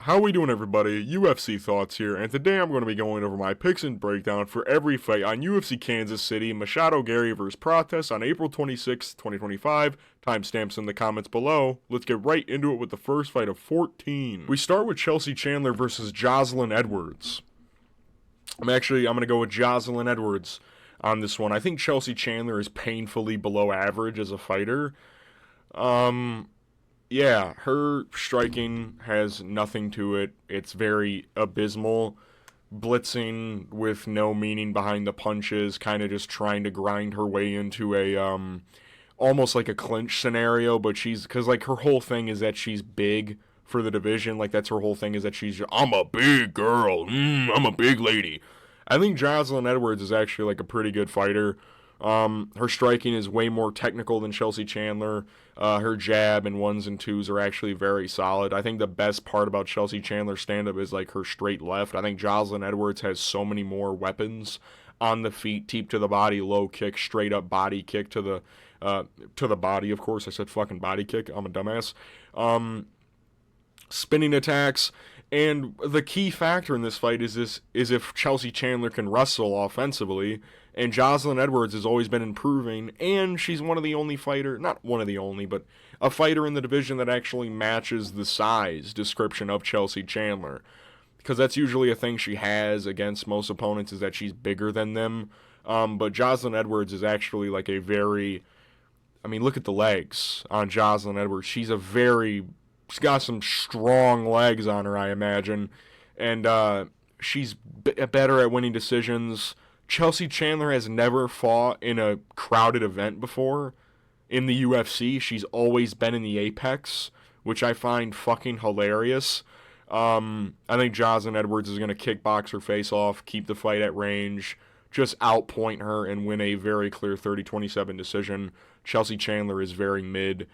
How we doing, everybody? UFC Thoughts here, and today I'm going to be going over my picks and breakdown for every fight on UFC Kansas City, Machado Garry vs. Prates on April 26, 2025. Timestamps in the comments below. Let's get right into it with the first fight of 14. We start with Chandler versus Joselyne Edwards. I'm going to go with Joselyne Edwards on this one. I think Chandler is painfully below average as a fighter. Yeah, her striking has nothing to it. It's very abysmal. Blitzing with no meaning behind the punches, kind of just trying to grind her way into a, almost like a clinch scenario, but because, like, her whole thing is that she's big for the division. Like, that's her whole thing is that I'm a big girl. I'm a big lady. I think Joselyne Edwards is actually, like, a pretty good fighter. Her striking is way more technical than Chandler. Her jab and ones and twos are actually very solid. I think the best part about Chandler's stand-up is like her straight left. I think Joselyne Edwards has so many more weapons on the feet, teep to the body, low kick, straight up body kick to the body. Of course, I said fucking body kick. I'm a dumbass. Spinning attacks. And the key factor in this fight is if Chandler can wrestle offensively, and Joselyne Edwards has always been improving, and she's one of the only not one of the only, but a fighter in the division that actually matches the size description of Chandler. Because that's usually a thing she has against most opponents, is that she's bigger than them. But Joselyne Edwards is actually like a very, look at the legs on Joselyne Edwards. She's got some strong legs on her, I imagine. And she's better at winning decisions. Chandler has never fought in a crowded event before in the UFC. She's always been in the Apex, which I find fucking hilarious. I think Joselyne Edwards is going to kickbox her face off, keep the fight at range, just outpoint her, and win a very clear 30-27 decision. Chandler is very mid.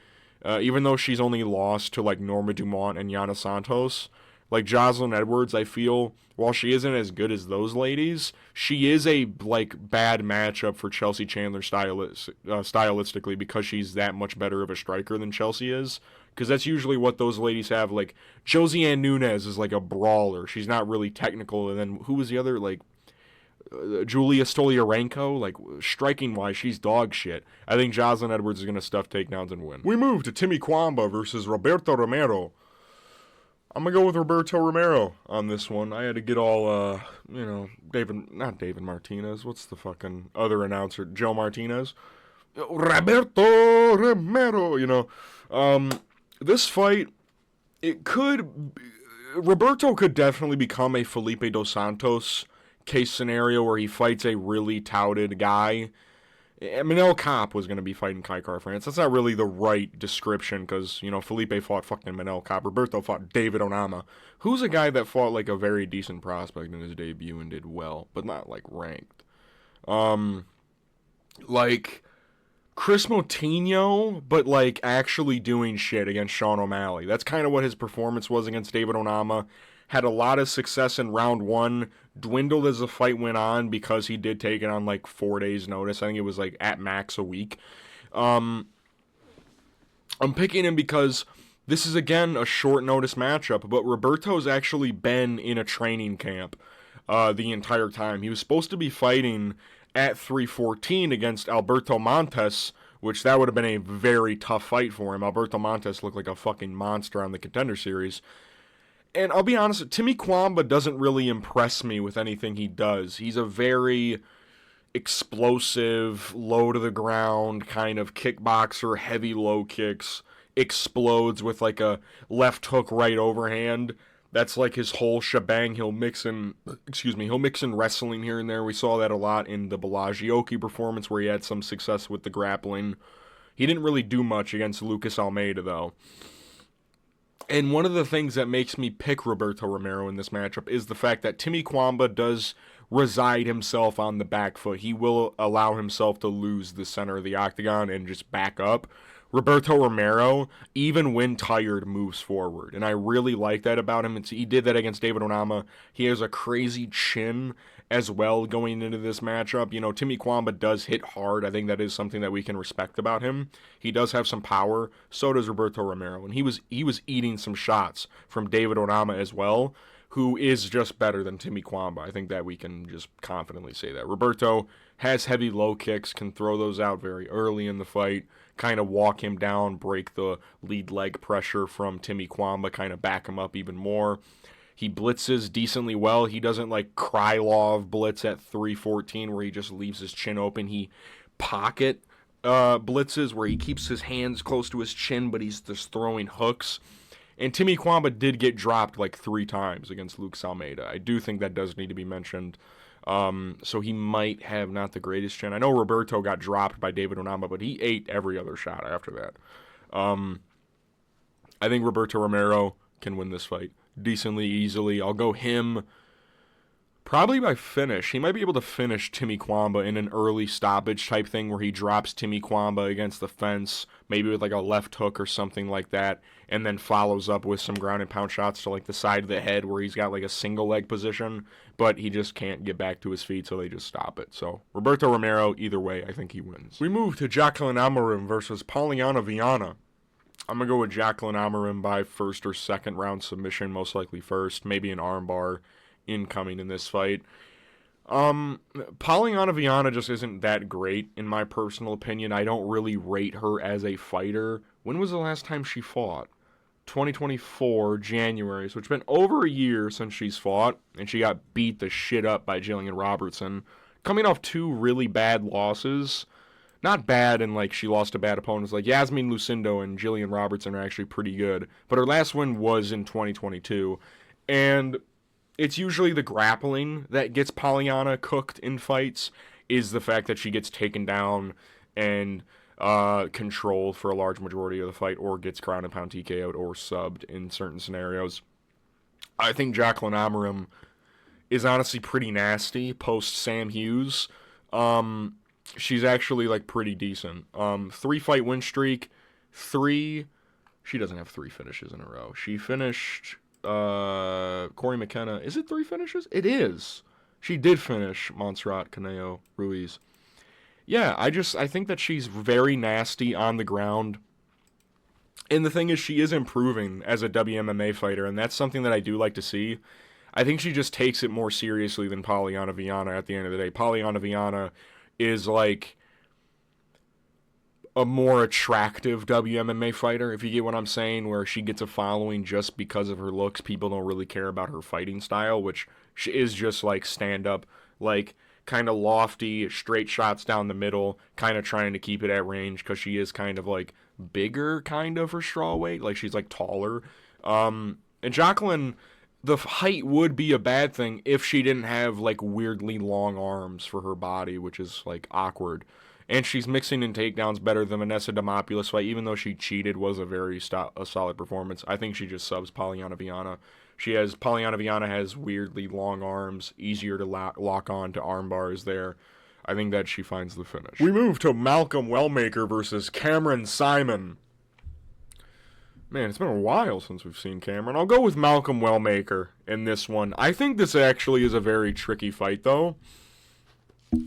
Even though she's only lost to, like, Norma Dumont and Yana Santos, like, Joselyne Edwards, I feel, while she isn't as good as those ladies, she is a, like, bad matchup for Chandler stylistically, because she's that much better of a striker than Chelsea is. Because that's usually what those ladies have. Like, Josiane Nunes is, like, a brawler. She's not really technical. And then who was the other, like, Julia Stoliarenko, like, striking-wise, she's dog shit. I think Joselyne Edwards is going to stuff takedowns and win. We move to Cuamba versus Roberto Romero. I'm going to go with Roberto Romero on this one. I had to get all, not David Martinez. What's the fucking other announcer? Joe Martinez. Roberto Romero, this fight, Roberto could definitely become a Felipe Dos Santos case scenario where he fights a really touted guy. Manel Kape was going to be fighting Kai France. That's not really the right description, because, Felipe fought fucking Manel Kape. Roberto fought David Onama, who's a guy that fought, like, a very decent prospect in his debut and did well, but not, like, ranked. Like, Chris Moutinho, but, like, actually doing shit against Sean O'Malley. That's kind of what his performance was against David Onama. Had a lot of success in round one, dwindled as the fight went on because he did take it on, like, 4 days' notice. I think it was, like, at max a week. I'm picking him because this is, again, a short notice matchup, but Roberto's actually been in a training camp the entire time. He was supposed to be fighting at 314 against Alberto Montes, which that would have been a very tough fight for him. Alberto Montes looked like a fucking monster on the Contender Series. And I'll be honest, Cuamba doesn't really impress me with anything he does. He's a very explosive, low-to-the-ground kind of kickboxer, heavy low kicks, explodes with, like, a left hook, right overhand. That's, like, his whole shebang. He'll mix in wrestling here and there. We saw that a lot in the Bellagioki performance, where he had some success with the grappling. He didn't really do much against Lucas Almeida, though. And one of the things that makes me pick Roberto Romero in this matchup is the fact that Cuamba does reside himself on the back foot. He will allow himself to lose the center of the octagon and just back up. Roberto Romero, even when tired, moves forward. And I really like that about him. He did that against David Onama. He has a crazy chin as well going into this matchup. You know, Timmy Cuamba does hit hard. I think that is something that we can respect about him. He does have some power. So does Roberto Romero. And he was eating some shots from David Onama as well, who is just better than Timmy Cuamba. I think that we can just confidently say that. Roberto has heavy low kicks, can throw those out very early in the fight, kind of walk him down, break the lead leg pressure from Timmy Cuamba, kind of back him up even more. He blitzes decently well. He doesn't like Krylov blitz at 314 where he just leaves his chin open. He pocket blitzes where he keeps his hands close to his chin, but he's just throwing hooks. And Timmy Cuamba did get dropped like 3 times against Luke Almeida. I do think that does need to be mentioned. So he might have not the greatest chin. I know Roberto got dropped by David Onama, but he ate every other shot after that. I think Roberto Romero can win this fight decently, easily. I'll go him probably by finish. He might be able to finish Timmy Cuamba in an early stoppage type thing where he drops Timmy Cuamba against the fence, maybe with like a left hook or something like that, and then follows up with some ground and pound shots to like the side of the head where he's got like a single leg position, but he just can't get back to his feet, so they just stop it. So Roberto Romero, either way, I think he wins. We move to Jaqueline Amorim versus Polyana Viana. I'm going to go with Jaqueline Amorim by first or second round submission, most likely first, maybe an armbar incoming in this fight. Polyana Viana just isn't that great, in my personal opinion. I don't really rate her as a fighter. When was the last time she fought? 2024, January. So it's been over a year since she's fought, and she got beat the shit up by Jillian Robertson. Coming off 2 really bad losses. Not bad and like she lost to bad opponents. Like Yasmin Lucindo and Jillian Robertson are actually pretty good. But her last win was in 2022. And it's usually the grappling that gets Polyana cooked in fights, is the fact that she gets taken down and controlled for a large majority of the fight, or gets ground and pound TKO'd or subbed in certain scenarios. I think Jaqueline Amorim is honestly pretty nasty post Sam Hughes. She's actually like pretty decent. 3-fight win streak, 3. She doesn't have 3 finishes in a row. She finished Corey McKenna. Is it 3 finishes? It is. She did finish Montserrat Caneo Ruiz. Yeah, I think that she's very nasty on the ground. And the thing is, she is improving as a WMMA fighter, and that's something that I do like to see. I think she just takes it more seriously than Polyana Viana at the end of the day. Polyana Viana is like a more attractive WMMA fighter, if you get what I'm saying, where she gets a following just because of her looks. People don't really care about her fighting style, which she is just like stand-up, like kind of lofty, straight shots down the middle, kind of trying to keep it at range because she is kind of like bigger kind of for strawweight, like she's like taller. And Jaqueline, the height would be a bad thing if she didn't have like weirdly long arms for her body, which is like awkward. And she's mixing in takedowns better than Vanessa Demopoulos fight, even though she cheated, was a very solid performance. I think she just subs Polyana Viana. Polyana Viana has weirdly long arms, easier to lock on to arm bars there. I think that she finds the finish. We move to Malcolm Wellmaker versus Cameron Saaiman. Man, it's been a while since we've seen Cameron. I'll go with Malcolm Wellmaker in this one. I think this actually is a very tricky fight, though.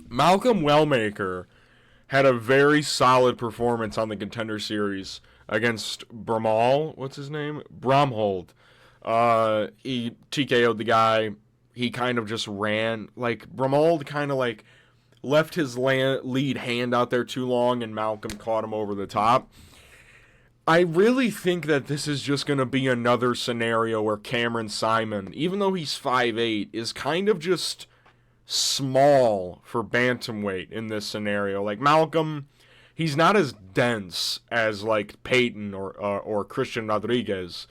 Malcolm Wellmaker had a very solid performance on the Contender Series against Bramall. What's his name? Bramhold. He TKO'd the guy. He kind of just ran. Like, Bramall kind of like left his lead hand out there too long, and Malcolm caught him over the top. I really think that this is just going to be another scenario where Cameron Saaiman, even though he's 5'8", is kind of just small for bantamweight in this scenario. Like Malcolm, he's not as dense as like Peyton or Christian Rodriguez,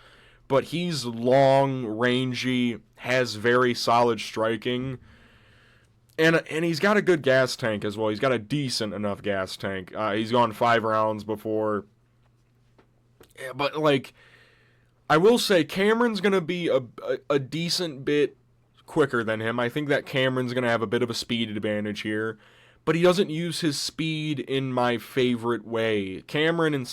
but he's long, rangy, has very solid striking, and he's got a good gas tank as well. He's got a decent enough gas tank. He's gone 5 rounds before. But, like, I will say Cameron's going to be a decent bit quicker than him. I think that Cameron's going to have a bit of a speed advantage here. but he doesn't use his speed in my favorite way. Cameron,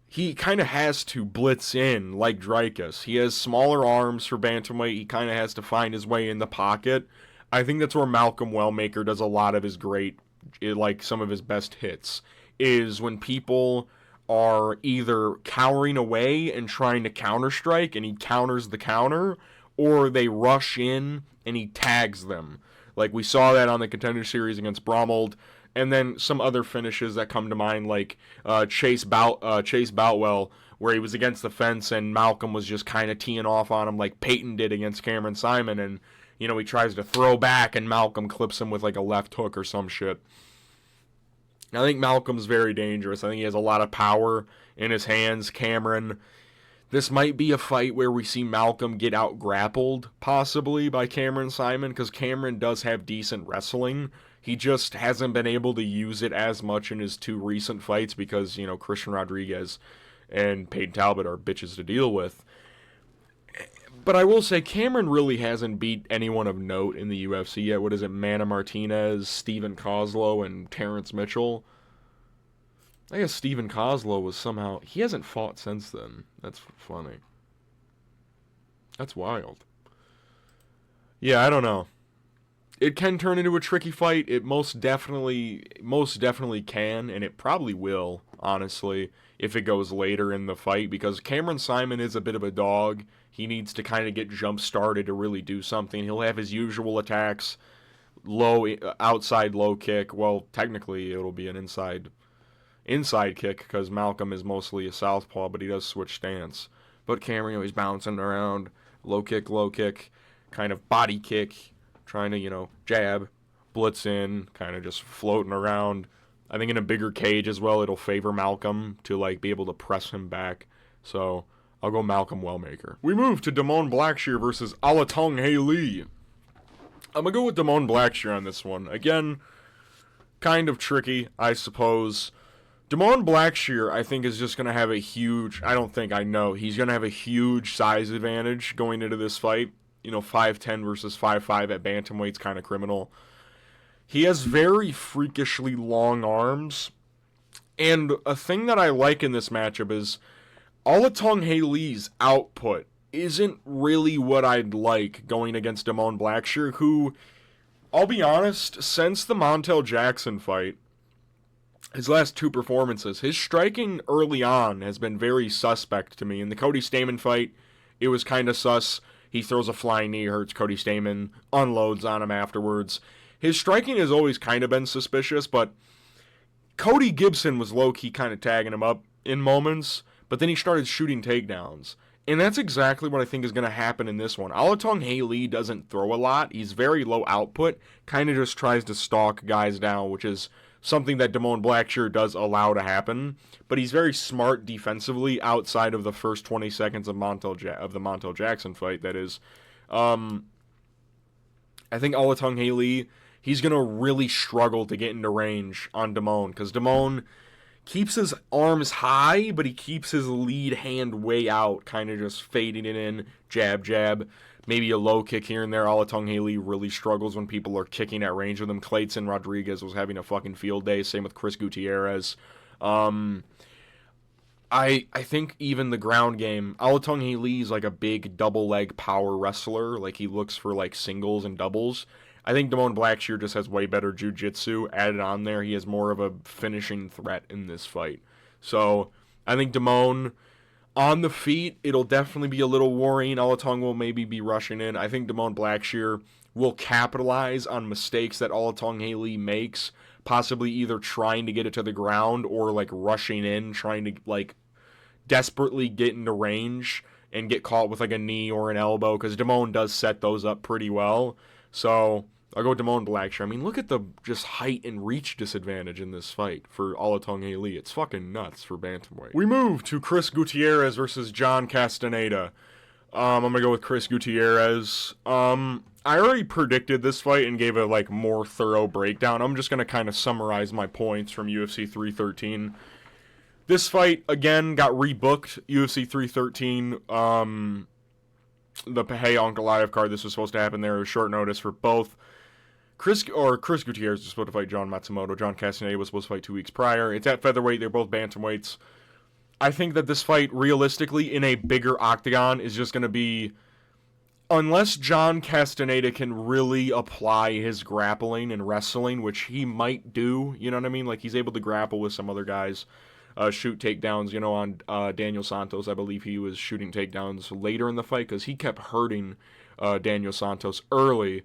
he kind of has to blitz in like Dreykus. He has smaller arms for bantamweight. He kind of has to find his way in the pocket. I think that's where Malcolm Wellmaker does a lot of his some of his best hits, is when people are either cowering away and trying to counter-strike and he counters the counter, or they rush in and he tags them. Like we saw that on the Contender Series against Bromold, and then some other finishes that come to mind, like Chase Boutwell, where he was against the fence and Malcolm was just kind of teeing off on him like Peyton did against Cameron Saaiman, and he tries to throw back and Malcolm clips him with like a left hook or some shit. I think Malcolm's very dangerous. I think he has a lot of power in his hands. Cameron, this might be a fight where we see Malcolm get out grappled, possibly, by Cameron Saaiman, because Cameron does have decent wrestling. He just hasn't been able to use it as much in his two recent fights because, Christian Rodriguez and Peyton Talbot are bitches to deal with. But I will say, Cameron really hasn't beat anyone of note in the UFC yet. What is it? Manny Martinez, Steven Kozlow, and Terrence Mitchell. I guess Steven Kozlow was somehow... He hasn't fought since then. That's funny. That's wild. Yeah, I don't know. It can turn into a tricky fight. It most definitely can, and it probably will, honestly, if it goes later in the fight, because Cameron Saaiman is a bit of a dog. He needs to kind of get jump-started to really do something. He'll have his usual attacks, outside low kick. Well, technically, it'll be an inside kick, because Malcolm is mostly a southpaw, but he does switch stance. But Cameron, he's bouncing around, low kick, kind of body kick, trying to, jab, blitz in, kind of just floating around. I think in a bigger cage as well, it'll favor Malcolm to, be able to press him back. So, I'll go Malcolm Wellmaker. We move to Damone Blackshear versus Alatengheili. I'm going to go with Damone Blackshear on this one. Again, kind of tricky, I suppose. Damone Blackshear, I think, is just going to have a huge... I know. He's going to have a huge size advantage going into this fight. 5'10 versus 5'5 at bantamweight's kind of criminal. He has very freakishly long arms. And a thing that I like in this matchup is Alatengheili's output isn't really what I'd like going against Damone Blackshear, who, I'll be honest, since the Montel Jackson fight, his last two performances, his striking early on has been very suspect to me. In the Cody Stamann fight, it was kind of sus. He throws a flying knee, hurts Cody Stamann, unloads on him afterwards. His striking has always kind of been suspicious, but Cody Gibson was low-key kind of tagging him up in moments, but then he started shooting takedowns. And that's exactly what I think is going to happen in this one. Alatengheili doesn't throw a lot. He's very low output, kind of just tries to stalk guys down, which is something that Damone Blackshear does allow to happen, but he's very smart defensively outside of the first 20 seconds of the Montel Jackson fight, that is. I think Alatengheili, he's going to really struggle to get into range on Damone, because Damone keeps his arms high, but he keeps his lead hand way out, kind of just fading it in, jab, maybe a low kick here and there. Alatengheili really struggles when people are kicking at range with him. Clayton Rodriguez was having a fucking field day. Same with Chris Gutierrez. I think even the ground game, Alatengheili's like a big double leg power wrestler. Like he looks for like singles and doubles. I think Damone Blackshear just has way better jiu-jitsu added on there. He has more of a finishing threat in this fight. So I think Damone... On the feet, it'll definitely be a little worrying. Alateng will maybe be rushing in. I think Damone Blackshear will capitalize on mistakes that Alatengheili makes, possibly either trying to get it to the ground or rushing in, trying to desperately get into range and get caught with a knee or an elbow, because Damone does set those up pretty well. So I'll go Damone Blackshear. I mean, look at the just height and reach disadvantage in this fight for Alatengheili. It's fucking nuts for bantamweight. We move to Chris Gutierrez versus John Castañeda. I'm going to go with Chris Gutierrez. I already predicted this fight and gave a more thorough breakdown. I'm just going to kind of summarize my points from UFC 313. This fight, again, got rebooked. UFC 313, the Pehe Ankalaev card, this was supposed to happen there. It was short notice for both Chris Gutierrez was supposed to fight John Matsumoto. John Castañeda was supposed to fight 2 weeks prior. It's at featherweight. They're both bantamweights. I think that this fight, realistically, in a bigger octagon, is just going to be, unless John Castañeda can really apply his grappling and wrestling, which he might do, you know what I mean? Like, he's able to grapple with some other guys, shoot takedowns, on Daniel Santos. I believe he was shooting takedowns later in the fight because he kept hurting Daniel Santos early.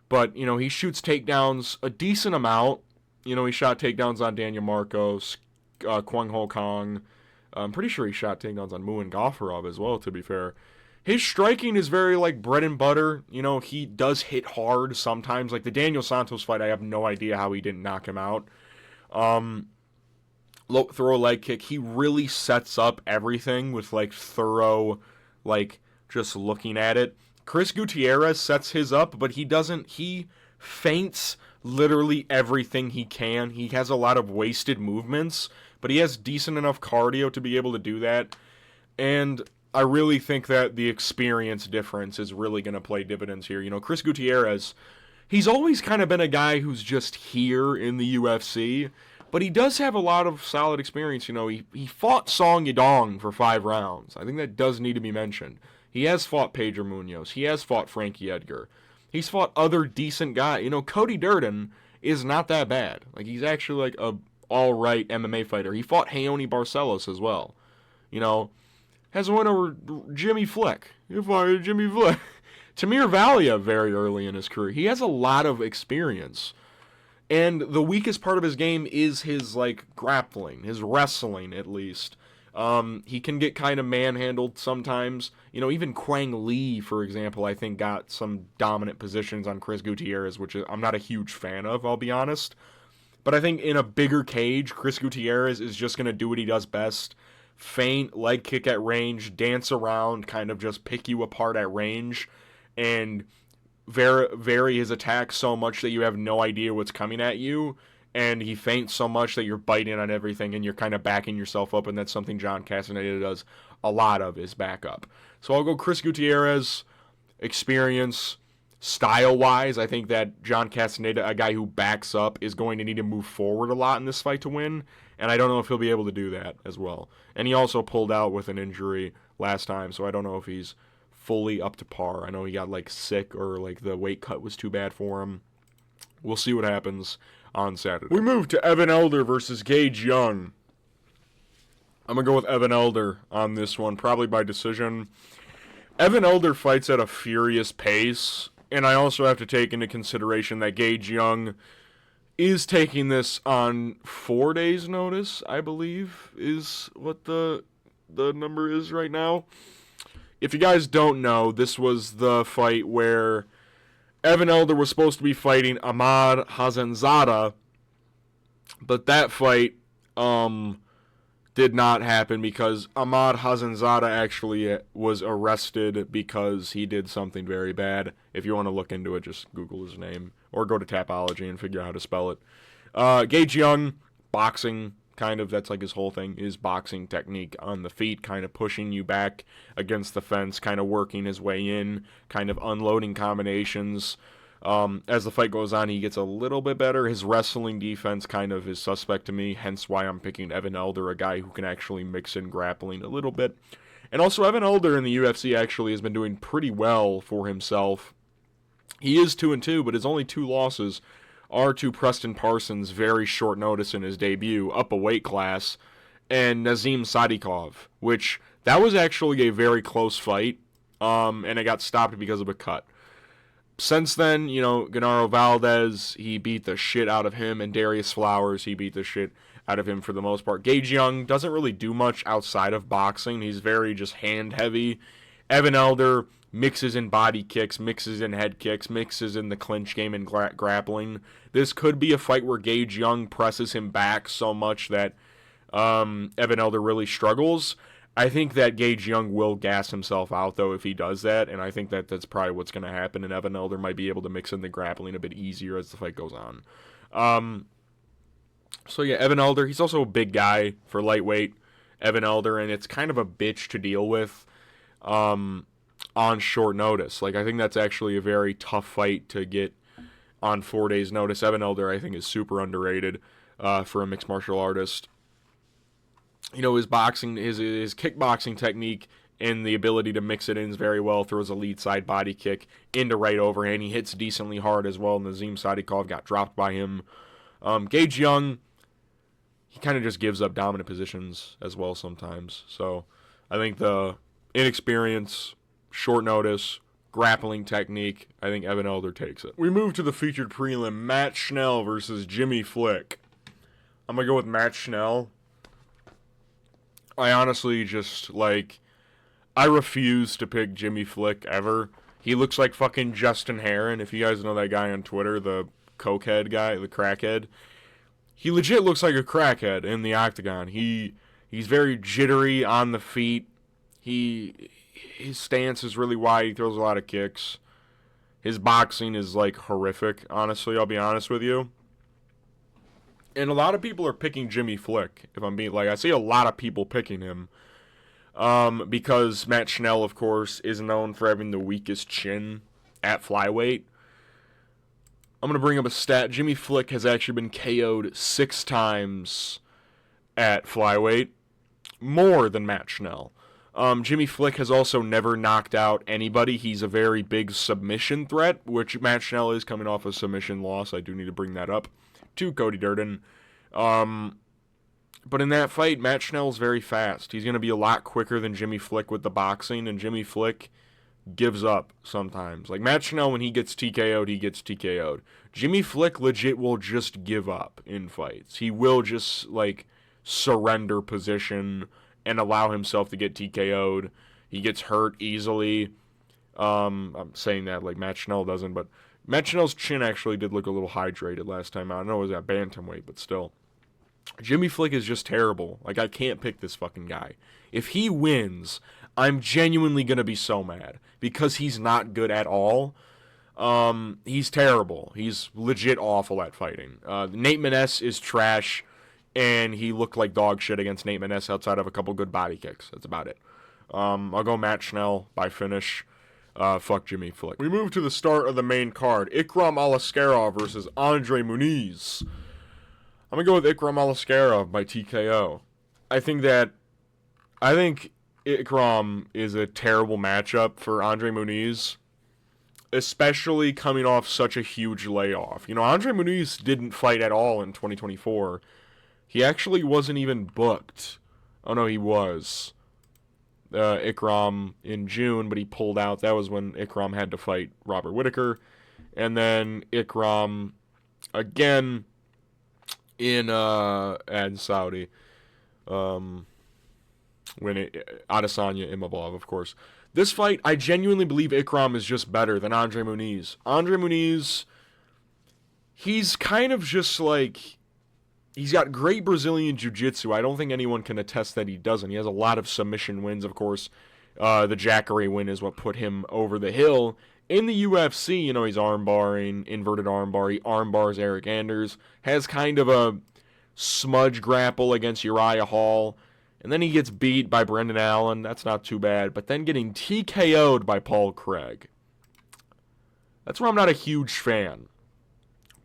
But, he shoots takedowns a decent amount. He shot takedowns on Daniel Marcos, Kwang Ho Kong. I'm pretty sure he shot takedowns on Muin Gafurov as well, to be fair. His striking is very, bread and butter. He does hit hard sometimes. Like, the Daniel Santos fight, I have no idea how he didn't knock him out. Throw a leg kick. He really sets up everything with, thorough, just looking at it. Chris Gutierrez sets his up, but he feints literally everything he can. He has a lot of wasted movements, but he has decent enough cardio to be able to do that. And I really think that the experience difference is really going to play dividends here. Chris Gutierrez, he's always kind of been a guy who's just here in the UFC, but he does have a lot of solid experience. He fought Song Yadong for 5 rounds. I think that does need to be mentioned. He has fought Pedro Munoz. He has fought Frankie Edgar. He's fought other decent guys. Cody Durden is not that bad. He's actually a all-right MMA fighter. He fought Hayoni Barcelos as well. Has a win over Jimmy Flick. He fought Jimmy Flick. Tamir Valia very early in his career. He has a lot of experience. And the weakest part of his game is his, grappling, his wrestling, at least. He can get kind of manhandled sometimes. Even Quang Lee, for example, I think got some dominant positions on Chris Gutierrez, which I'm not a huge fan of, I'll be honest. But I think in a bigger cage, Chris Gutierrez is just going to do what he does best. Feint, leg kick at range, dance around, kind of just pick you apart at range, and vary his attack so much that you have no idea what's coming at you. And he feints so much that you're biting on everything and you're kind of backing yourself up, and that's something John Castañeda does a lot of, is back up. So I'll go Chris Gutierrez, experience. Style-wise, I think that John Castañeda, a guy who backs up, is going to need to move forward a lot in this fight to win, and I don't know if he'll be able to do that as well. And he also pulled out with an injury last time, so I don't know if he's fully up to par. I know he got, sick, or, the weight cut was too bad for him. We'll see what happens on Saturday. We move to Evan Elder versus Gage Young. I'm going to go with Evan Elder on this one, probably by decision. Evan Elder fights at a furious pace, and I also have to take into consideration that Gage Young is taking this on 4 days' notice, I believe, is what the number is right now. If you guys don't know, this was the fight where Evan Elder was supposed to be fighting Ahmad Hazanzada, but that fight did not happen because Ahmad Hazanzada actually was arrested because he did something very bad. If you want to look into it, just Google his name or go to Tapology and figure out how to spell it. Gage Young, boxing, kind of, that's his whole thing, is boxing technique on the feet, kind of pushing you back against the fence, kind of working his way in, kind of unloading combinations. As the fight goes on, he gets a little bit better. His wrestling defense kind of is suspect to me, hence why I'm picking Evan Elder, a guy who can actually mix in grappling a little bit. And also, Evan Elder in the UFC actually has been doing pretty well for himself. He is 2-2, but his only 2 losses are to Preston Parsons, very short notice in his debut, up a weight class, and Nazim Sadikov, which that was actually a very close fight, and it got stopped because of a cut. Since then, Genaro Valdez, he beat the shit out of him, and Darius Flowers, he beat the shit out of him for the most part. Gage Young doesn't really do much outside of boxing. He's very just hand-heavy. Evan Elder mixes in body kicks, mixes in head kicks, mixes in the clinch game and grappling. This could be a fight where Gage Young presses him back so much that Evan Elder really struggles. I think that Gage Young will gas himself out, though, if he does that, and I think that that's probably what's going to happen, and Evan Elder might be able to mix in the grappling a bit easier as the fight goes on. So, yeah, Evan Elder, he's also a big guy for lightweight, Evan Elder, and it's kind of a bitch to deal with on short notice. I think that's actually a very tough fight to get on 4 days' notice. Evan Elder, I think, is super underrated for a mixed martial artist. You know, his boxing, his kickboxing technique and the ability to mix it in very well. Throws a lead side body kick into right overhand. He hits decently hard as well. Nazim Sadikov got dropped by him. Gage Young, he kind of just gives up dominant positions as well sometimes. So I think the inexperience, short notice, grappling technique, I think Evan Elder takes it. We move to the featured prelim, Matt Schnell versus Jimmy Flick. I'm going to go with Matt Schnell. I honestly just, I refuse to pick Jimmy Flick ever. He looks like fucking Justin Herron, if you guys know that guy on Twitter, the cokehead guy, the crackhead. He legit looks like a crackhead in the octagon. He's very jittery on the feet. His stance is really wide. He throws a lot of kicks. His boxing is, horrific, honestly, I'll be honest with you. And a lot of people are picking Jimmy Flick, if I'm being, I see a lot of people picking him. Because Matt Schnell, of course, is known for having the weakest chin at flyweight. I'm going to bring up a stat. Jimmy Flick has actually been KO'd 6 times at flyweight. More than Matt Schnell. Jimmy Flick has also never knocked out anybody. He's a very big submission threat, which Matt Schnell is coming off a submission loss. I do need to bring that up to Cody Durden. But in that fight, Matt Schnell's very fast. He's going to be a lot quicker than Jimmy Flick with the boxing, and Jimmy Flick gives up sometimes. Matt Schnell, when he gets TKO'd, he gets TKO'd. Jimmy Flick legit will just give up in fights. He will just, surrender position and allow himself to get TKO'd. He gets hurt easily. I'm saying that Matt Schnell doesn't, but Matt Schnell's chin actually did look a little hydrated last time out. I know it was at bantamweight, but still. Jimmy Flick is just terrible. I can't pick this fucking guy. If he wins, I'm genuinely going to be so mad because he's not good at all. He's terrible. He's legit awful at fighting. Nate Maness is trash, and he looked like dog shit against Nate Maness outside of a couple good body kicks. That's about it. I'll go Matt Schnell by finish. Fuck Jimmy Flick. We move to the start of the main card. Ikram Aliskerov versus André Muniz. I'm going to go with Ikram Aliskerov by TKO. I think Ikram is a terrible matchup for André Muniz, especially coming off such a huge layoff. André Muniz didn't fight at all in 2024. He actually wasn't even booked. Oh, no, he was. Ikram in June, but he pulled out. That was when Ikram had to fight Robert Whittaker. And then Ikram again in Saudi. When Adesanya Imavov, of course. This fight, I genuinely believe Ikram is just better than André Muniz. André Muniz, he's kind of just he's got great Brazilian jiu-jitsu. I don't think anyone can attest that he doesn't. He has a lot of submission wins, of course. The Jacare win is what put him over the hill. In the UFC, he's armbarring, inverted armbar. He armbars Eric Anders. Has kind of a smudge grapple against Uriah Hall. And then he gets beat by Brendan Allen. That's not too bad. But then getting TKO'd by Paul Craig. That's where I'm not a huge fan.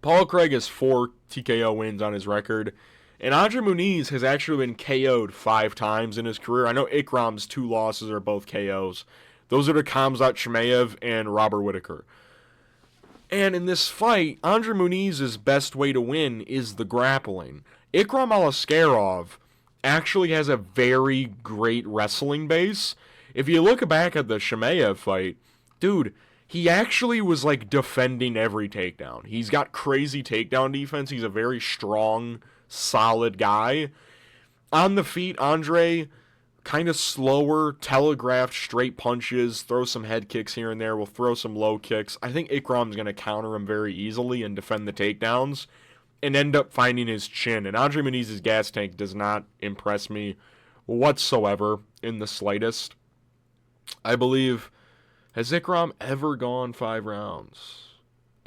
Paul Craig has 4 TKO wins on his record. And André Muniz has actually been KO'd 5 times in his career. I know Ikram's 2 losses are both KOs. Those are to Khamzat Chimaev and Robert Whittaker. And in this fight, André Muniz's best way to win is the grappling. Ikram Aliskerov actually has a very great wrestling base. If you look back at the Chimaev fight, dude, he actually was defending every takedown. He's got crazy takedown defense. He's a very strong, solid guy. On the feet, André, kind of slower, telegraphed, straight punches, throw some head kicks here and there, will throw some low kicks. I think Ikram's going to counter him very easily and defend the takedowns and end up finding his chin. And André Muniz's gas tank does not impress me whatsoever in the slightest. I believe, has Ikram ever gone 5 rounds?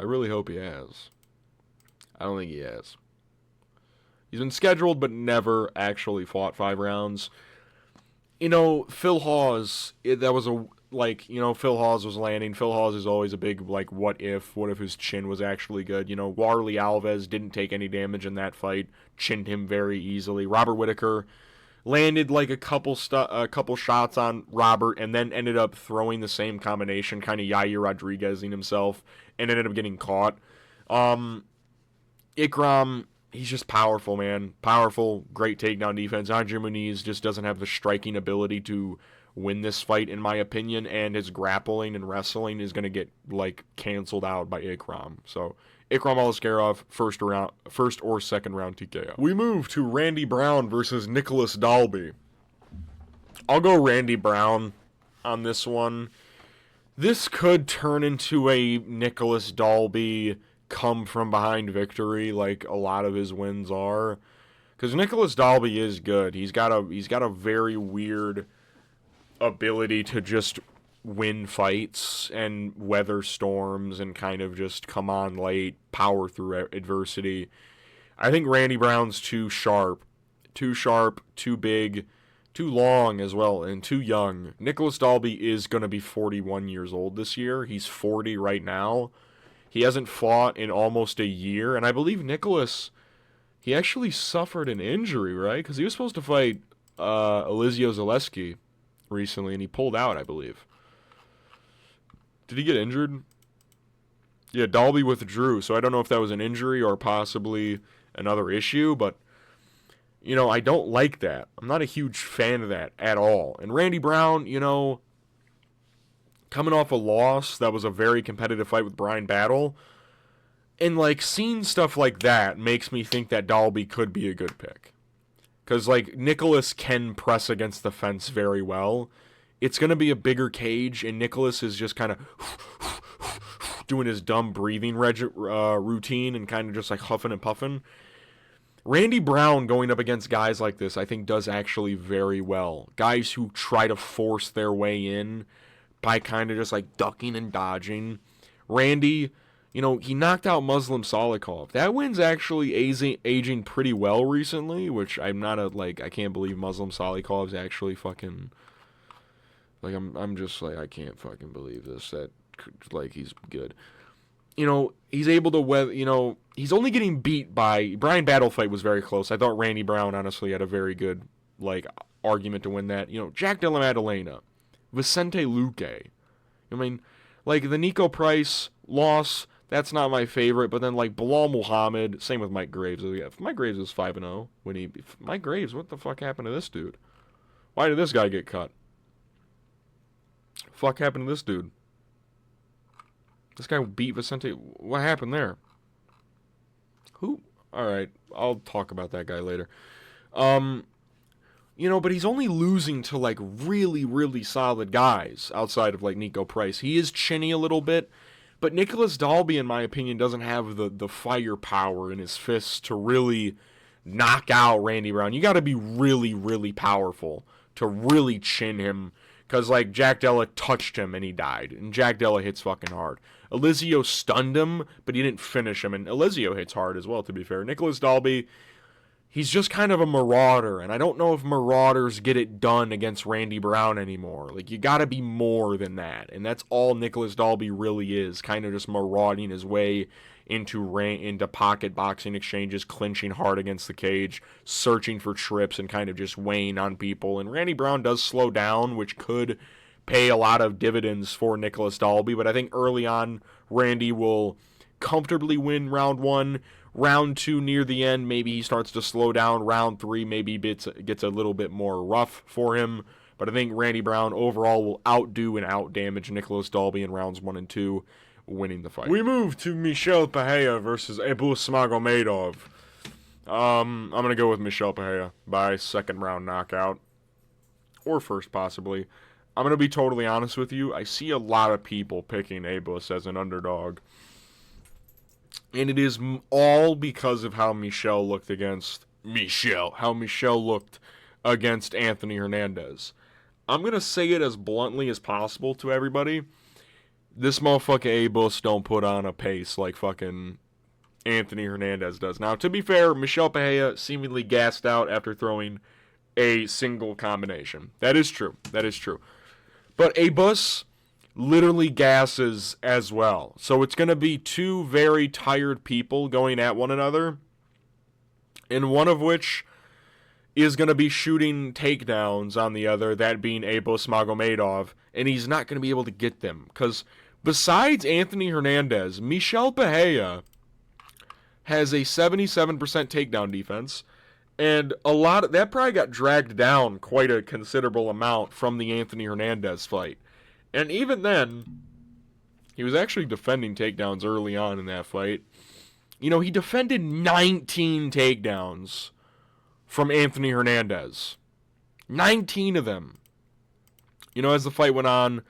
I really hope he has. I don't think he has. He's been scheduled but never actually fought 5 rounds. Phil Hawes, that was like, Phil Hawes was landing. Phil Hawes is always a big, like, what if his chin was actually good. Warley Alves didn't take any damage in that fight, chinned him very easily. Robert Whittaker landed, like, a couple shots on Robert, and then ended up throwing the same combination, kind of Yair Rodriguezing himself, and ended up getting caught. Ikram, he's just powerful, man. Powerful, great takedown defense. Andre Muniz just doesn't have the striking ability to win this fight, in my opinion, and his grappling and wrestling is going to get, like, canceled out by Ikram. So, Ikram Aliskerov, first or second round TKO. We move to Randy Brown versus Nicolas Dalby. I'll go Randy Brown on this one. This could turn into a Nicolas Dalby come from behind victory, like a lot of his wins are, because Nicolas Dalby is good. He's got a very weird ability to just win fights and weather storms and kind of just come on late, power through adversity. I think Randy Brown's too sharp, too big, too long as well, and too young. Nicolas Dalby is going to be 41 years old this year. He's 40 right now. He hasn't fought in almost a year, and I believe Nicolas, he actually suffered an injury, right? Because he was supposed to fight Elizio Zaleski recently, and he pulled out, I believe. Did he get injured? Yeah, Dalby withdrew, so I don't know if that was an injury or possibly another issue, but, I don't like that. I'm not a huge fan of that at all. And Randy Brown, coming off a loss, that was a very competitive fight with Brian Battle, and, like, seeing stuff like that makes me think that Dalby could be a good pick. Because, like, Nicolas can press against the fence very well. It's going to be a bigger cage, and Nicolas is just kind of doing his dumb breathing routine and kind of just, like, huffing and puffing. Randy Brown going up against guys like this, I think, does actually very well. Guys who try to force their way in by kind of just, like, ducking and dodging. Randy, he knocked out Muslim Salikov. That win's actually aging pretty well recently, which I'm not I can't believe Muslim Salikov's actually fucking, like, I'm just like, I can't fucking believe this, that, like, he's good. He's able to weather, he's only getting beat by, Brian Battle fight was very close. I thought Randy Brown, honestly, had a very good, like, argument to win that. Jack Della Maddalena, Vicente Luque. I mean, like, the Nico Price loss, that's not my favorite, but then, like, Bilal Muhammad, same with Mike Graves. Mike Graves was 5-0 when Mike Graves, what the fuck happened to this dude? Why did this guy get cut? Fuck happened to this dude? This guy beat Vicente. What happened there? Who? Alright, I'll talk about that guy later. But he's only losing to, like, really, really solid guys outside of, like, Nico Price. He is chinny a little bit, but Nicolas Dalby, in my opinion, doesn't have the firepower in his fists to really knock out Randy Brown. You got to be really, really powerful to really chin him, because, like, Jack Della touched him and he died, and Jack Della hits fucking hard. Elizio stunned him, but he didn't finish him, and Elizio hits hard as well, to be fair. Nicolas Dalby, he's just kind of a marauder, and I don't know if marauders get it done against Randy Brown anymore. Like, you gotta be more than that, and that's all Nicolas Dalby really is, kind of just marauding his way into pocket boxing exchanges, clinching hard against the cage, searching for trips, and kind of just weighing on people. And Randy Brown does slow down, which could pay a lot of dividends for Nicolas Dalby, but I think early on, Randy will comfortably win round 1. Round 2, near the end, maybe he starts to slow down. Round 3, maybe gets a little bit more rough for him. But I think Randy Brown overall will outdo and outdamage Nicolas Dalby in rounds 1 and 2, winning the fight. We move to Michel Pereira versus Abus Magomedov. I'm going to go with Michel Pereira by second round knockout. Or first, possibly. I'm going to be totally honest with you. I see a lot of people picking Abus as an underdog. And it is all because of how Michel looked against Anthony Hernandez. I'm going to say it as bluntly as possible to everybody. This motherfucker Abus don't put on a pace like fucking Anthony Hernandez does. Now, to be fair, Michel Pereira seemingly gassed out after throwing a single combination. That is true. But Abus literally gasses as well. So it's going to be two very tired people going at one another, and one of which is going to be shooting takedowns on the other, that being Abus Magomedov, and he's not going to be able to get them. Because besides Anthony Hernandez, Michel Pereira has a 77% takedown defense, and a lot of that probably got dragged down quite a considerable amount from the Anthony Hernandez fight. And even then, he was actually defending takedowns early on in that fight. You know, he defended 19 takedowns from Anthony Hernandez. 19 of them. You know, as the fight went on,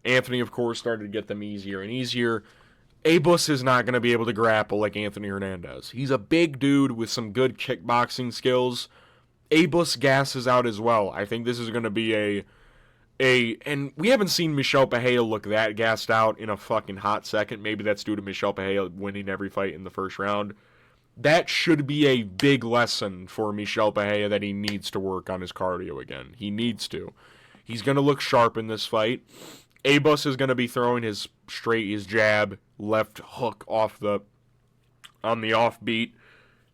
Anthony, of course, started to get them easier and easier. Abus is not going to be able to grapple like Anthony Hernandez. He's a big dude with some good kickboxing skills. Abus gasses out as well. I think this is going to be and we haven't seen Michel Pereira look that gassed out in a fucking hot second. Maybe that's due to Michel Pereira winning every fight in the first round. That should be a big lesson for Michel Pereira, that he needs to work on his cardio again. He needs to. He's going to look sharp in this fight. Abus is going to be throwing his jab, left hook on the offbeat.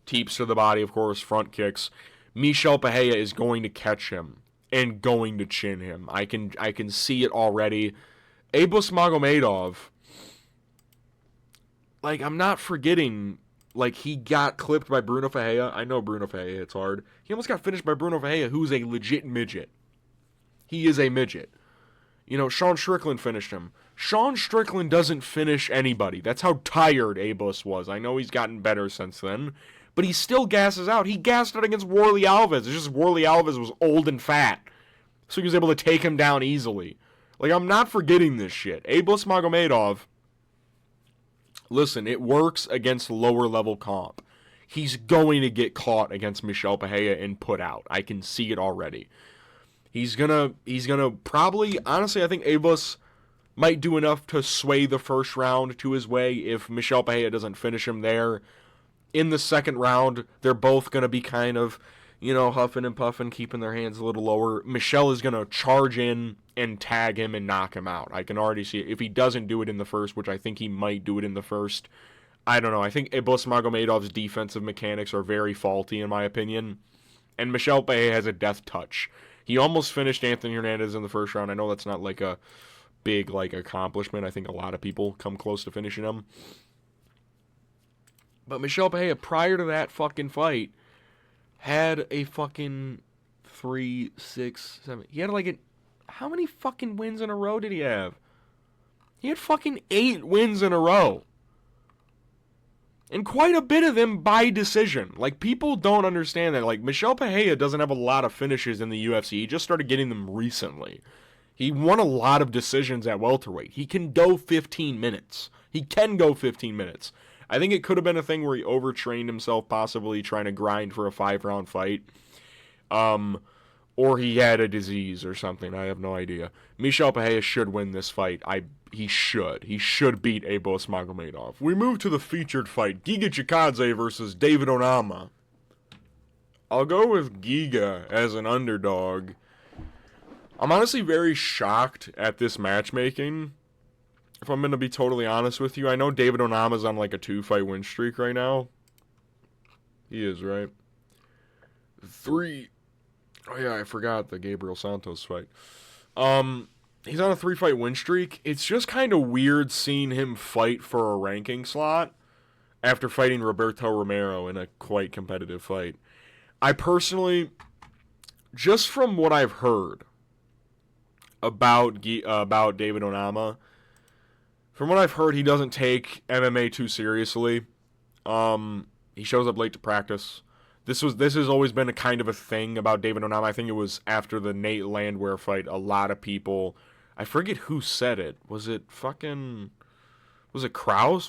Teeps to the body, of course, front kicks. Michel Pereira is going to catch him and going to chin him. I can see it already. Abus Magomedov, like, I'm not forgetting, like, he got clipped by Bruno Ferreira. I know Bruno Ferreira hits hard. He almost got finished by Bruno Ferreira, who's a legit midget. He is a midget. You know, Sean Strickland finished him. Sean Strickland doesn't finish anybody. That's how tired Abus was. I know he's gotten better since then, but he still gasses out. He gassed out against Warlley Alves. It's just Warlley Alves was old and fat, so he was able to take him down easily. Like, I'm not forgetting this shit. Abus Magomedov, listen, it works against lower-level comp. He's going to get caught against Michel Pereira and put out. I can see it already. He's gonna probably, honestly, I think Abus might do enough to sway the first round to his way if Michel Pereira doesn't finish him there. In the second round, they're both going to be kind of, you know, huffing and puffing, keeping their hands a little lower. Michel is going to charge in and tag him and knock him out. I can already see it. If he doesn't do it in the first, which I think he might do it in the first, I don't know. I think Abus Magomedov's defensive mechanics are very faulty, in my opinion. And Michel Pereira has a death touch. He almost finished Anthony Hernandez in the first round. I know that's not like a big, like, accomplishment. I think a lot of people come close to finishing him. But Michel Pereira, prior to that fucking fight, had a fucking 3, 6, 7. He had like how many fucking wins in a row did he have? He had fucking 8 wins in a row. And quite a bit of them by decision. Like, people don't understand that. Like, Michel Pereira doesn't have a lot of finishes in the UFC. He just started getting them recently. He won a lot of decisions at welterweight. He can go 15 minutes. He can go 15 minutes. I think it could have been a thing where he overtrained himself, possibly trying to grind for a 5-round fight. Or he had a disease or something. I have no idea. Michel Pereira should win this fight. He should. He should beat Abus Magomedov. We move to the featured fight. Giga Chikadze versus David Onama. I'll go with Giga as an underdog. I'm honestly very shocked at this matchmaking. If I'm going to be totally honest with you, I know David Onama's on like a 2-fight win streak right now. He is, right? 3. Oh yeah, I forgot the Gabriel Santos fight. He's on a 3-fight win streak. It's just kind of weird seeing him fight for a ranking slot after fighting Roberto Romero in a quite competitive fight. I personally, just from what I've heard about David Onama, from what I've heard, he doesn't take MMA too seriously. He shows up late to practice. This has always been a kind of a thing about David Onama. I think it was after the Nate Landwehr fight. A lot of people, I forget who said it. Was it Krause?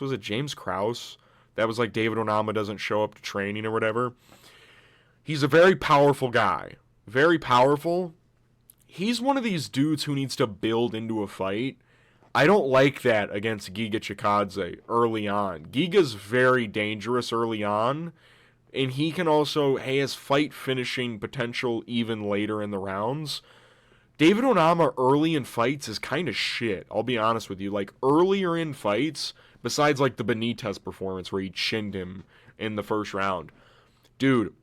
Was it James Krause? That was like, David Onama doesn't show up to training or whatever. He's a very powerful guy. Very powerful. He's one of these dudes who needs to build into a fight. I don't like that against Giga Chikadze early on. Giga's very dangerous early on. And he can also has fight finishing potential even later in the rounds. David Onama early in fights is kind of shit. I'll be honest with you. Like, earlier in fights, besides, like, the Benitez performance where he chinned him in the first round. Dude,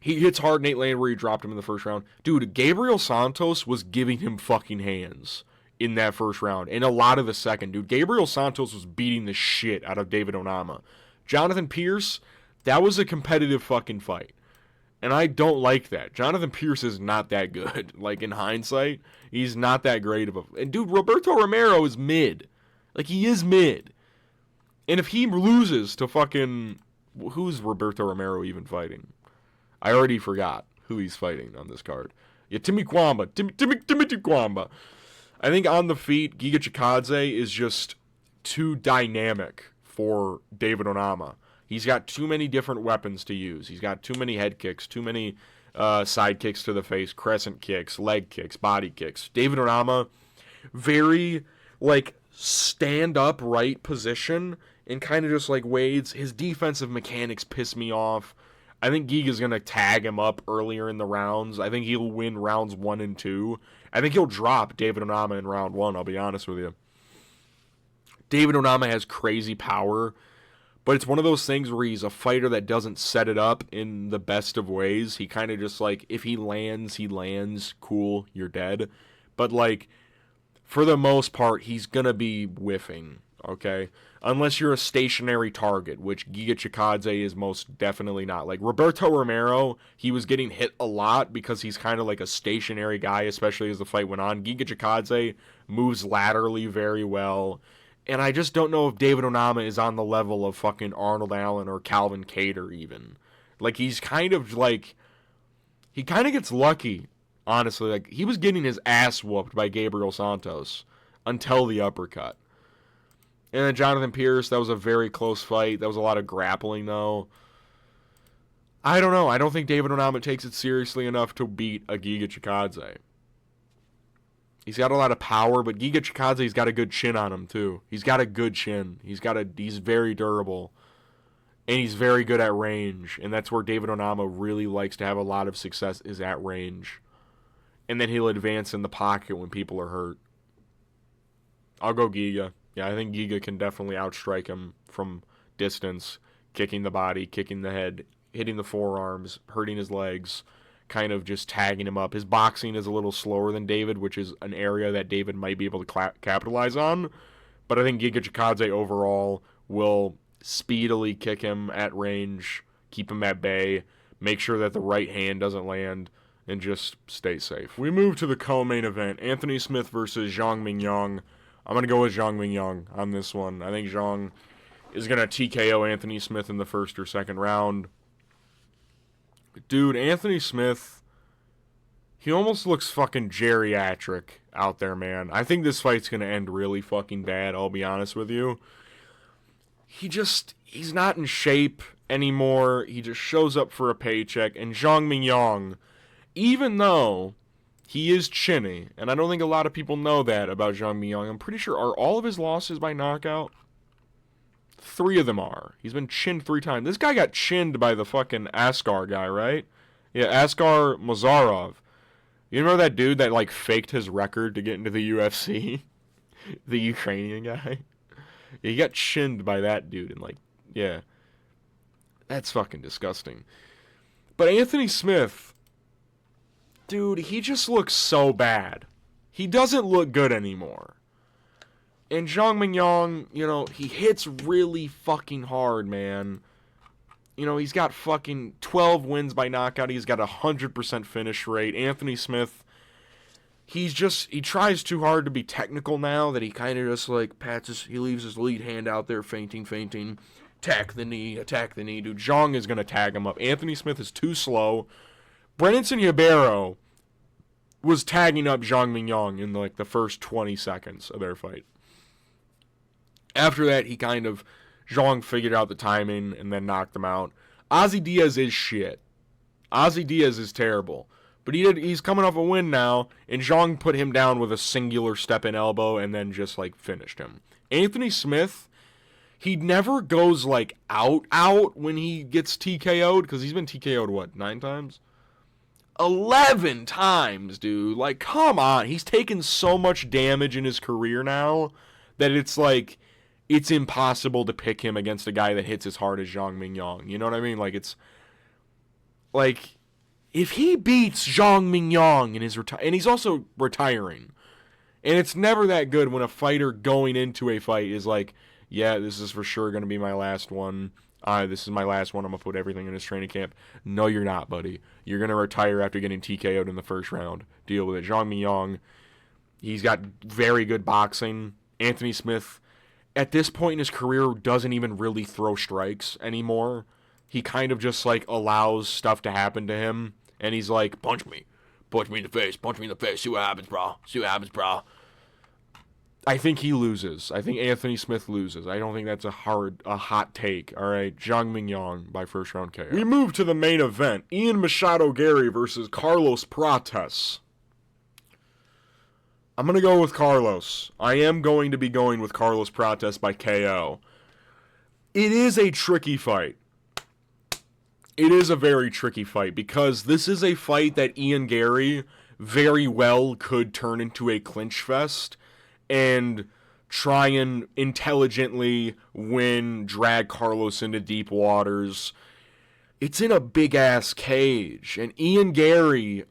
he hits hard Nate Land where he dropped him in the first round. Dude, Gabriel Santos was giving him fucking hands in that first round. And a lot of the second. Dude, Gabriel Santos was beating the shit out of David Onama. Jonathan Pierce, that was a competitive fucking fight. And I don't like that. Jonathan Pierce is not that good. Like, in hindsight, he's not that great of a... And, dude, Roberto Romero is mid. Like, he is mid. And if he loses to fucking... Who's Roberto Romero even fighting? I already forgot who he's fighting on this card. Yeah, Timmy Cuamba. Timothy Cuamba. I think on the feet, Giga Chikadze is just too dynamic for David Onama. He's got too many different weapons to use. He's got too many head kicks, too many side kicks to the face, crescent kicks, leg kicks, body kicks. David Onama, very, like, stand-up right position and kind of just, like, wades. His defensive mechanics piss me off. I think Giga's going to tag him up earlier in the rounds. I think he'll win rounds 1 and 2. I think he'll drop David Onama in round 1, I'll be honest with you. David Onama has crazy power. But it's one of those things where he's a fighter that doesn't set it up in the best of ways. He kind of just, like, if he lands, he lands. Cool, you're dead. But, like, for the most part, he's going to be whiffing, okay? Unless you're a stationary target, which Giga Chikadze is most definitely not. Like, Roberto Romero, he was getting hit a lot because he's kind of like a stationary guy, especially as the fight went on. Giga Chikadze moves laterally very well. And I just don't know if David Onama is on the level of fucking Arnold Allen or Calvin Kattar even. Like, he's kind of like... He kind of gets lucky, honestly. Like, he was getting his ass whooped by Gabriel Santos until the uppercut. And then Jonathan Pierce, that was a very close fight. That was a lot of grappling, though. I don't know. I don't think David Onama takes it seriously enough to beat a Giga Chikadze. He's got a lot of power, but Giga Chikadze's got a good chin on him, too. He's got a good chin. He's very durable. And he's very good at range. And that's where David Onama really likes to have a lot of success, is at range. And then he'll advance in the pocket when people are hurt. I'll go Giga. Yeah, I think Giga can definitely outstrike him from distance. Kicking the body, kicking the head, hitting the forearms, hurting his legs. Kind of just tagging him up. His boxing is a little slower than David, which is an area that David might be able to capitalize on. But I think Giga Chikadze overall will speedily kick him at range, keep him at bay, make sure that the right hand doesn't land, and just stay safe. We move to the co-main event. Anthony Smith versus Zhang Mingyang. I'm going to go with Zhang Mingyang on this one. I think Zhang is going to TKO Anthony Smith in the first or second round. Dude, Anthony Smith, he almost looks fucking geriatric out there, man. I think this fight's going to end really fucking bad, I'll be honest with you. He's not in shape anymore. He just shows up for a paycheck. And Zhang Mingyang, even though he is chinny, and I don't think a lot of people know that about Zhang Mingyang, I'm pretty sure, are all of his losses by knockout? 3 of them are. He's been chinned 3 times. This guy got chinned by the fucking Askar guy, right? Yeah, Askar Mazarov. You remember that dude that, like, faked his record to get into the UFC? The Ukrainian guy? Yeah, he got chinned by that dude, and, like, yeah. That's fucking disgusting. But Anthony Smith, dude, he just looks so bad. He doesn't look good anymore. And Zhang Mingyang, you know, he hits really fucking hard, man. You know, he's got fucking 12 wins by knockout. He's got 100% finish rate. Anthony Smith, he tries too hard to be technical now that he kind of just, like, he leaves his lead hand out there, feinting. Attack the knee. Dude, Zhang is going to tag him up. Anthony Smith is too slow. Brennan Yabero was tagging up Zhang Mingyang in, like, the first 20 seconds of their fight. After that, Zhang figured out the timing and then knocked him out. Ozzy Diaz is shit. Ozzy Diaz is terrible. But he's coming off a win now, and Zhang put him down with a singular step-in elbow and then just, like, finished him. Anthony Smith, he never goes, like, out when he gets TKO'd, because he's been TKO'd, 9 times? 11 times, dude. Like, come on. He's taken so much damage in his career now that it's like, it's impossible to pick him against a guy that hits as hard as Zhang Mingyang. You know what I mean? Like, it's, like, if he beats Zhang Mingyang in his and he's also retiring, and it's never that good when a fighter going into a fight is like, yeah, this is for sure going to be my last one. This is my last one. I'm going to put everything in his training camp. No, you're not, buddy. You're going to retire after getting TKO'd in the first round. Deal with it. Zhang Mingyang, he's got very good boxing. Anthony Smith, at this point in his career, doesn't even really throw strikes anymore. He kind of just, like, allows stuff to happen to him. And he's like, punch me. Punch me in the face. Punch me in the face. See what happens, bro. See what happens, bro. I think he loses. I think Anthony Smith loses. I don't think that's a hot take. All right, Zhang Mingyang by first round KO. We move to the main event. Machado Garry versus Carlos Prates. I'm going to go with Carlos. I am going to be going with Carlos Prates by KO. It is a tricky fight. It is a very tricky fight because this is a fight that Garry very well could turn into a clinch fest and try and intelligently drag Carlos into deep waters. It's in a big-ass cage, and Garry,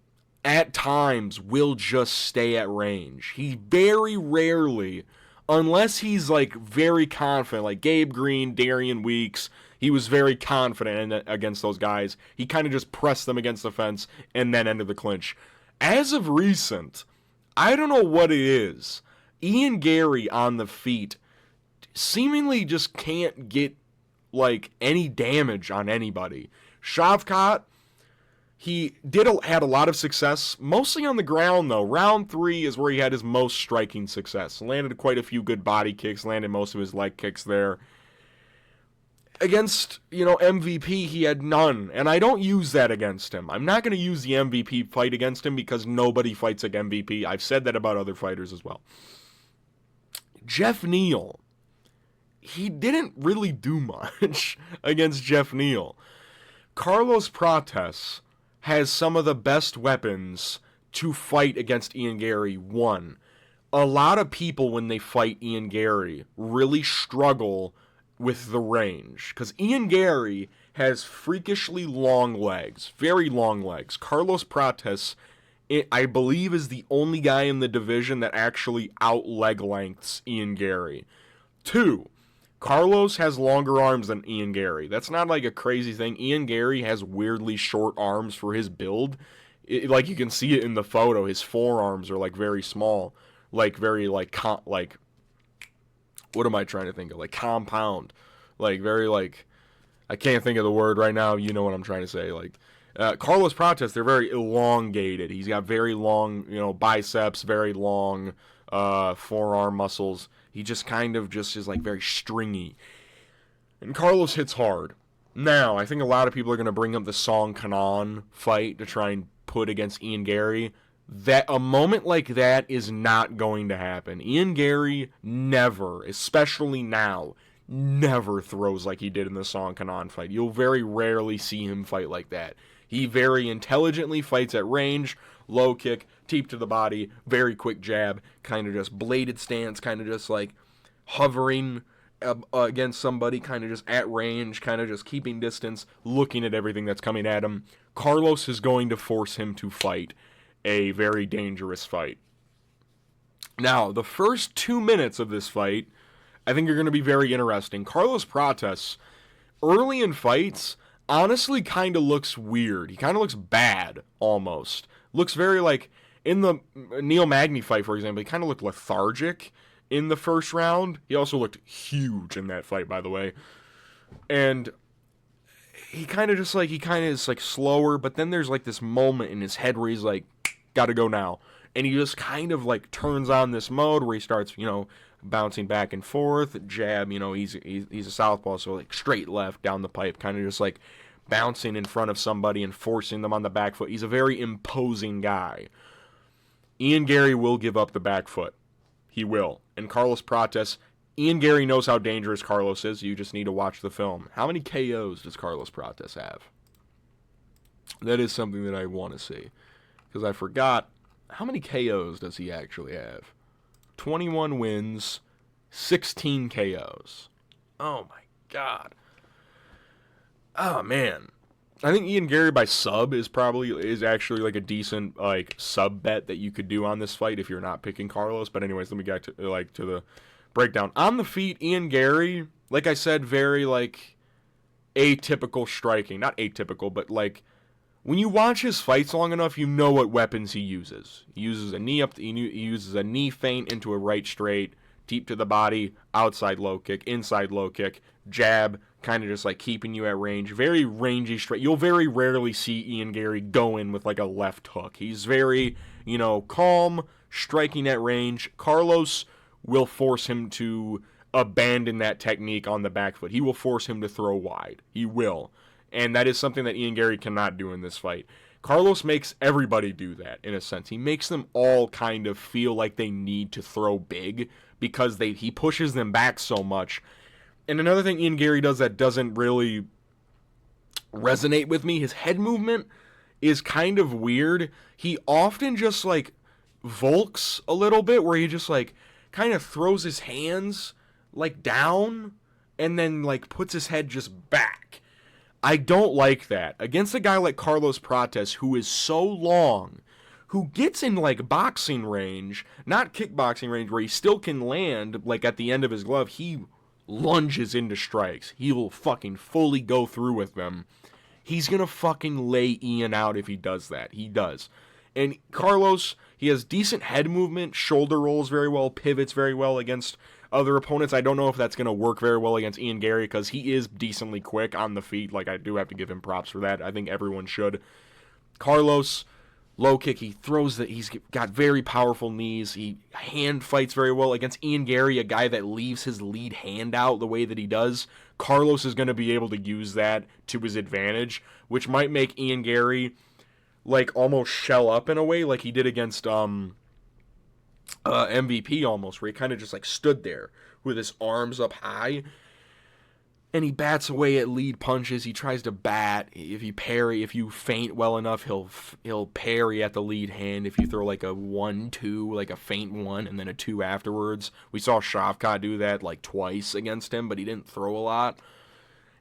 at times, will just stay at range. He very rarely, unless he's, like, very confident, like Gabe Green, Darian Weeks, he was very confident against those guys. He kind of just pressed them against the fence and then ended the clinch. As of recent, I don't know what it is. Garry on the feet seemingly just can't get, like, any damage on anybody. Shavkat, he had a lot of success, mostly on the ground, though. Round 3 is where he had his most striking success. Landed quite a few good body kicks, landed most of his leg kicks there. Against, MVP, he had none, and I don't use that against him. I'm not going to use the MVP fight against him because nobody fights like MVP. I've said that about other fighters as well. Jeff Neal, he didn't really do much against Jeff Neal. Carlos Prates has some of the best weapons to fight against Garry. One, a lot of people when they fight Garry really struggle with the range, because Garry has freakishly long legs, very long legs. Carlos Prates, I believe, is the only guy in the division that actually out-leg lengths Garry. 2, Carlos has longer arms than Garry. That's not like a crazy thing. Garry has weirdly short arms for his build. Like, you can see it in the photo. His forearms are, like, very small. Like, very, like, what am I trying to think of? Like, compound. Like, very, like, I can't think of the word right now. You know what I'm trying to say. Like, Carlos Prates, they're very elongated. He's got very long, biceps, very long forearm muscles. He just kind of just is, like, very stringy. And Carlos hits hard. Now, I think a lot of people are going to bring up the Song Kanan fight to try and put against Garry. That a moment like that is not going to happen. Garry never, especially now, never throws like he did in the Song Kanan fight. You'll very rarely see him fight like that. He very intelligently fights at range, low kick, teep to the body, very quick jab, kind of just bladed stance, kind of just like hovering against somebody, kind of just at range, kind of just keeping distance, looking at everything that's coming at him. Carlos is going to force him to fight a very dangerous fight. Now, the first 2 minutes of this fight, I think are going to be very interesting. Carlos Prates, early in fights, honestly kind of looks weird. He kind of looks bad, almost. Looks very like, in the Neil Magny fight, for example, he kind of looked lethargic in the first round. He also looked huge in that fight, by the way. And he kind of just like, is like slower, but then there's like this moment in his head where he's like, gotta go now. And he just kind of like turns on this mode where he starts, bouncing back and forth, jab, he's a southpaw, so like straight left down the pipe, kind of just like bouncing in front of somebody and forcing them on the back foot. He's a very imposing guy. Garry will give up the back foot. He will. And Carlos Prates, Garry knows how dangerous Carlos is. You just need to watch the film. How many KOs does Carlos Prates have? That is something that I want to see. because I forgot. How many KOs does he actually have? 21 wins, 16 KOs. Oh, my God. Oh, man. I think Ian Garry by sub is actually like a decent like sub bet that you could do on this fight if you're not picking Carlos. But anyways, let me get to the breakdown. On the feet, Ian Garry, like I said, very like atypical striking. Not atypical, but like when you watch his fights long enough, you know what weapons he uses. He uses a knee he uses a knee feint into a right straight, deep to the body, outside low kick, inside low kick, jab, kind of just like keeping you at range. Very rangy straight. You'll very rarely see Ian Garry go in with like a left hook. He's very, calm, striking at range. Carlos will force him to abandon that technique on the back foot. He will force him to throw wide. He will. And that is something that Ian Garry cannot do in this fight. Carlos makes everybody do that, in a sense. He makes them all kind of feel like they need to throw big because he pushes them back so much. And another thing Ian Garry does that doesn't really resonate with me, his head movement is kind of weird. He often just like volks a little bit, where he just like kind of throws his hands like down and then like puts his head just back. I don't like that. Against a guy like Carlos Prates, who is so long, who gets in like boxing range, not kickboxing range, where he still can land like at the end of his glove, he lunges into strikes. He will fucking fully go through with them. He's gonna fucking lay Ian out if he does that. He does. And Carlos, he has decent head movement, shoulder rolls very well, pivots very well against other opponents. I don't know if that's gonna work very well against Ian Garry, because he is decently quick on the feet. Like, I do have to give him props for that. I think everyone should. Carlos, low kick, he's got very powerful knees. He hand fights very well against Ian Garry, a guy that leaves his lead hand out the way that he does. Carlos is going to be able to use that to his advantage, which might make Ian Garry like almost shell up in a way, like he did against MVP almost, where he kind of just like stood there with his arms up high. And he bats away at lead punches. He tries to bat. If you feint well enough, he'll parry at the lead hand. If you throw like a 1-2, like a feint 1 and then a 2 afterwards. We saw Shavkat do that like twice against him, but he didn't throw a lot.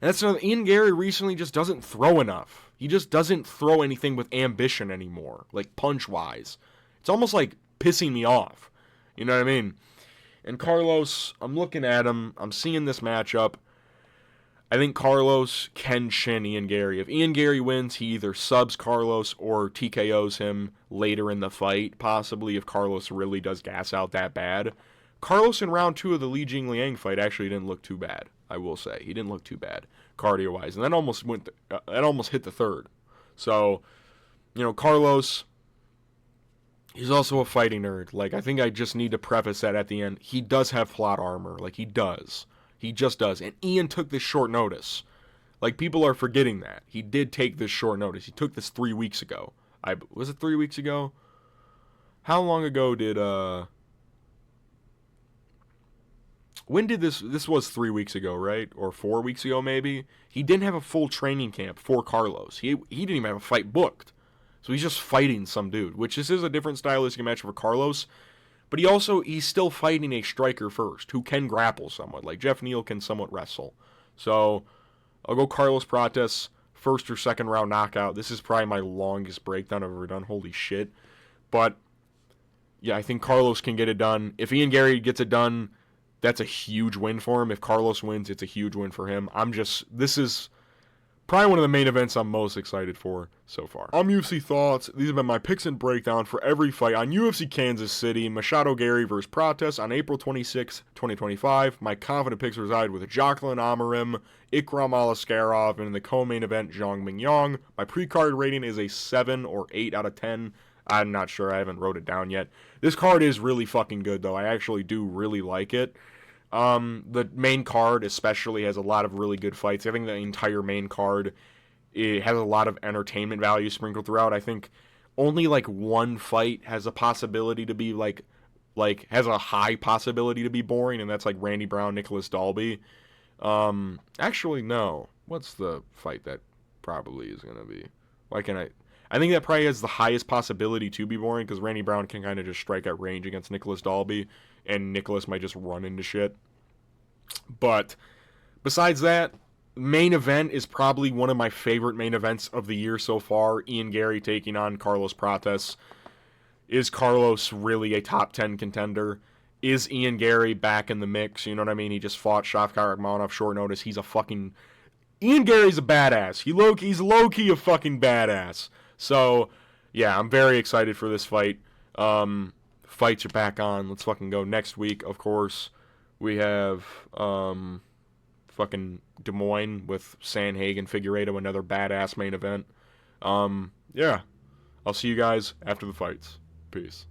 And that's another. Ian Garry recently just doesn't throw enough. He just doesn't throw anything with ambition anymore, like punch-wise. It's almost like pissing me off. You know what I mean? And Carlos, I'm looking at him. I'm seeing this matchup. I think Carlos can chin Ian Garry. If Ian Garry wins, he either subs Carlos or TKOs him later in the fight, possibly if Carlos really does gas out that bad. Carlos in round 2 of the Li Jingliang fight actually didn't look too bad, I will say. He didn't look too bad, cardio-wise. And that almost hit the third. So, Carlos, he's also a fighting nerd. Like, I think I just need to preface that at the end. He does have plot armor. Like, he does. He just does. And Ian took this short notice. Like, people are forgetting that. He did take this short notice. He took this 3 weeks ago. Was it 3 weeks ago? How long ago did, when did this was 3 weeks ago, right? Or 4 weeks ago, maybe? He didn't have a full training camp for Carlos. He didn't even have a fight booked. So he's just fighting some dude, which this is a different stylistic match for Carlos. But he's still fighting a striker first, who can grapple somewhat. Like, Jeff Neal can somewhat wrestle. So, I'll go Carlos Prates, first or second round knockout. This is probably my longest breakdown I've ever done. Holy shit. But, yeah, I think Carlos can get it done. If Ian Garry gets it done, that's a huge win for him. If Carlos wins, it's a huge win for him. This is probably one of the main events I'm most excited for so far. I'm UFC Thoughts. These have been my picks and breakdown for every fight on UFC Kansas City. Machado Garry versus Prates on April 26, 2025. My confident picks reside with Jaqueline Amorim, Ikram Aliskerov, and in the co-main event, Zhang Mingyang. My pre-card rating is a 7 or 8 out of 10. I'm not sure. I haven't wrote it down yet. This card is really fucking good, though. I actually do really like it. The main card especially has a lot of really good fights. I think the entire main card, it has a lot of entertainment value sprinkled throughout. I think only like one fight has a possibility to be like has a high possibility to be boring, and that's like Randy Brown, Nicolas Dalby. Actually no. What's the fight that probably is gonna be? Why can't I think that probably has the highest possibility to be boring because Randy Brown can kind of just strike at range against Nicolas Dalby, and Nicolas might just run into shit. But besides that, main event is probably one of my favorite main events of the year so far. Ian Garry taking on Carlos Prates. Is Carlos really a top 10 contender? Is Ian Garry back in the mix? You know what I mean? He just fought Shavkat Rakhmonov short notice. He's a fucking... Ian Garry's a badass. He's low-key a fucking badass. So, yeah, I'm very excited for this fight. Fights are back on. Let's fucking go. Next week, of course, we have fucking Des Moines with Sanhagen Figueiredo, another badass main event. Yeah. I'll see you guys after the fights. Peace.